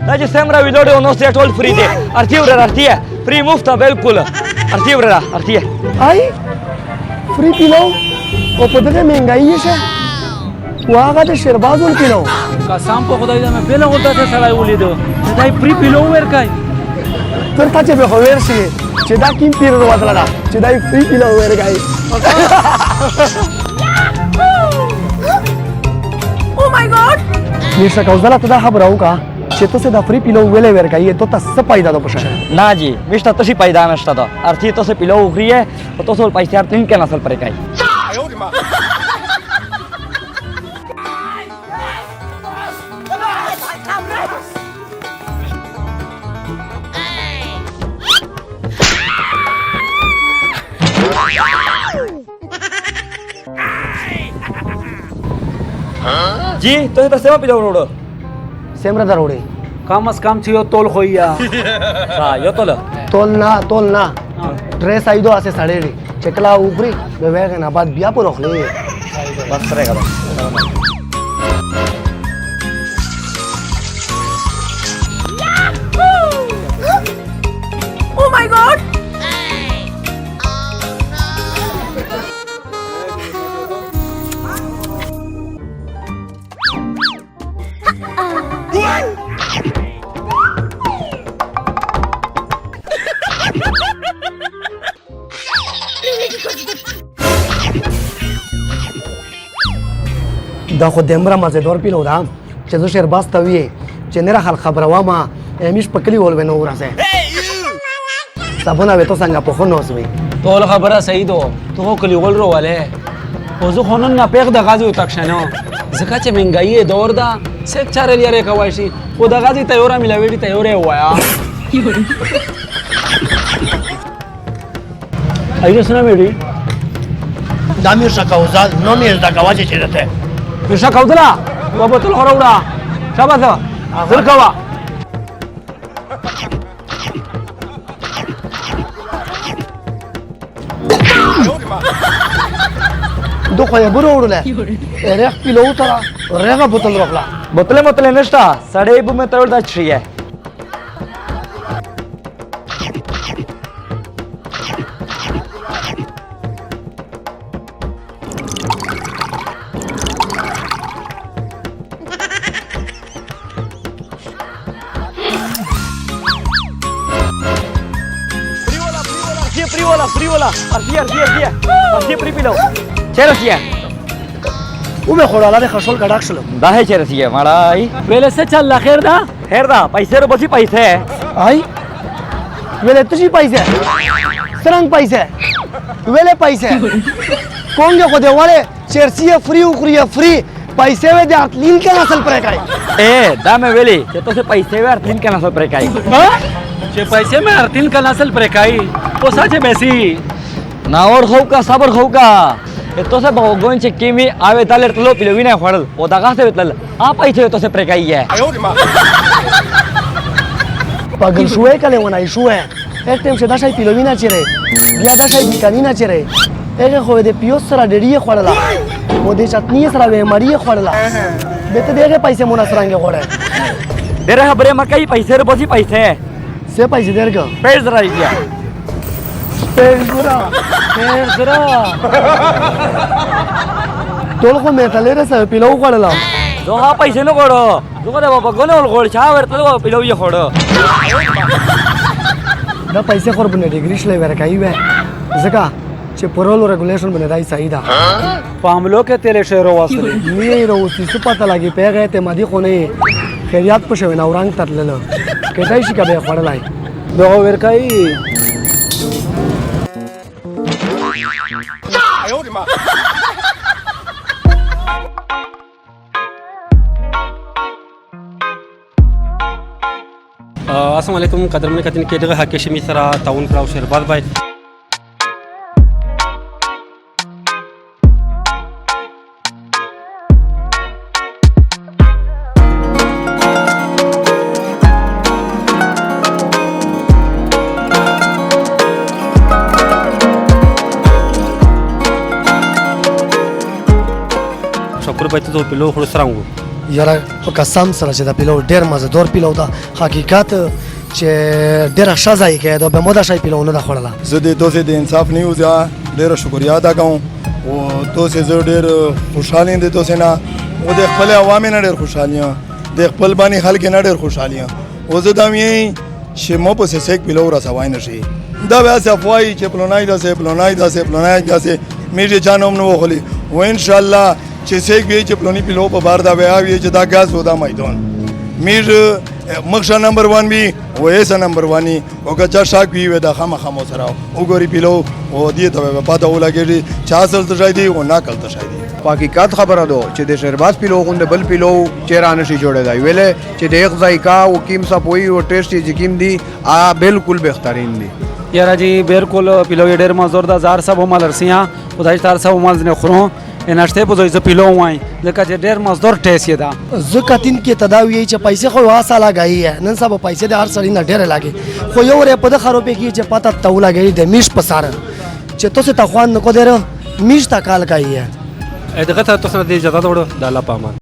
Deci sembra viitorul nostru e tot free de. Artie, free mufta belcul. Artie. Ai? Free pillow? O पता महंगाई है वहाँ का तो शेरबाज़ पिलो कसम को खुदा मैं पहले होता था सलाई बोली दो दाई फ्री पिलो वेर काय फिर था चेबे होवेर से चेदा किम पीर रो वाला चेदा फ्री पिलो वेर गाय Oh my god! ये सकौजला तदा खबराऊ का चेतो से दा फ्री पिलो वेले वेर गाय तो तस पायदा तो पशा Na ji, mișta to și paida nășta da. Artie to se pilou ugrie, to sol paisar tin că nasal precai. जी, तो se tasema pilou rodo. Semra दरोड़े काम अस काम थियो तोल खोइया Ha, yo to la. तोल ना ड्रेस आई दो आसे साड़े रे चकला ऊपरी बेवे के ना बाद बिया पर रख ले Bas prega ba. Oh my god! دا خو دمره مزیدار پیلو دا چې زه شیرباز ته وی چې نه راخل خبره وامه امیش پکلی ول ونه ورسه صابونه به تو څنګه په خو نوسوي तोल खबरा सही दो तो कली गोल रो वाले ओजो खनन ना पेक द गाजी तक्षणो जका चे महंगाई दौर दा सेक चारे लिया रे कवायशी ओ द गाजी तयोरा मिलावेडी तयोरे हुआ आइरे सुना मेरी दामीर शकावजाल नो मेर दा गवाजे चेरते विशा कौदला बाबा तुल हरवडा शाबास झरकवा दो खोया बुरो उड़ले रेख पिलो उतरा रेगा बोतल रखला Botele nășta, sare bu metrol da chrie. Frivola, Artie pripilo. Cherosia. उमे खोड़ाला रे खसोल कडाक्षलो Da he cherosia, marai. वेले से चल ला खैर दा Herda, paisero bosi paise. आई वेले तुझी पैसे सरंग पैसे वेले पैसे कौन के को दे वाले चेरसिया फ्री उखरिया फ्री पैसे वे दे अतलीन के नसल पर काय Dame veli, que to se paise ver tin que nasal precai. चे पैसे में अर्थिन का नसल प्रेकाई ओ साचे बेसी Na or hoka, sabar hoka. Esto se goin che kimi ave taler tlo pilovina khadal. O daga se betlal. A paise to se precai hai. पागल शुए कले वनाई शुए एक टाइम से दाशाई पिलोविना चेरे या दाशाई बिकानीना चेरे एक खोए दे पियोस सरा डेरिए खड़ला वो दे चटनी सरा वे मरिए खड़ला बेते देगे पैसे मोना सरांगे खड़े Dere habre makai paisero bosi paise. से पैसे देर का Pez raivia. पेंगुरा जरा तोल को मेतले रे से पिलो खड़ला Do ha paise no godo. Do de baba gone ol gol cha ver tlo pilovia khodo. ना पैसे खर बने डिग्रीश ले वेर काई वे जका चे परल रेगुलेशन बने दाई सहीदा पामलो के तेले शेरो वासरे नी रो उसी सुपता लगी पे गए ते मदी कोने खैरियत पशे ना औरंग ततलेलो केटाई शिका बे खड़लाई दो वेर काई السلام عليكم قدر من كاتين كيدغه هاكيش ميثرا تاون فراو شير بعض باي روپۍ ته پیلو خو سره وو یاره خو قسم سره چې دا پیلو ډېر مزهدار پیلو ده حقیقت چې ډېره ښه ځای کې دا به مو دا شی پیلو نه ده خوړله زه د تاسې د انصاف نیوز ډېره شکریا ادا کوم او تاسې زه ډېر خوشحال یم د تاسې نه او د خپل عوام نه ډېر خوشحال یم د خپل باندې خلک نه ډېر خوشحال یم او زه دا وایم چې مو پسې سیک پیلو رسوای نه شي دا به هسې افوایي چې پلونای داسې پلونای داسې پلونای داسې میږي چا نوم نه وخلي و انشاءالله چې سیک وی چې پلونی پیلو په بار دا بیا وی چې دا غاز و دا میدان میر مخشه نمبر 1 وی و ایسا نمبر 1 او که چا شاک وی دا خامخا مو سره او ګوري پیلو او دې ته به پاته ولګي چې اصل ته شای دی او ناقل ته شای دی حقیقت خبره ده چې د شهرباز پیلو غونډه بل پیلو چیرانه شي جوړه دی ویلې چې د یک ذایقه او کیم صفوي او ټیسټ چې کیم دی بالکل بهترین دی یاره جی بالکل پیلو ډېر مزدور ده زار صاحب هم لرسیا خدای تار صاحب هم نه خورو ناشته په دوی ز پیلو وای ځکه چې ډېر مزدور ټیس ده زه کتین کې تداوی چې پیسې خو واسه لګایي نن سبا پیسې د هر سړی نه ډېر لاګي خو یو ری په د خروپې کې چې پتا تو لګایي د میش په سار چې تاسو ته خوان نه کو درو میش تا کال کوي دغه ته تاسو د اجازه وړو د الله پامان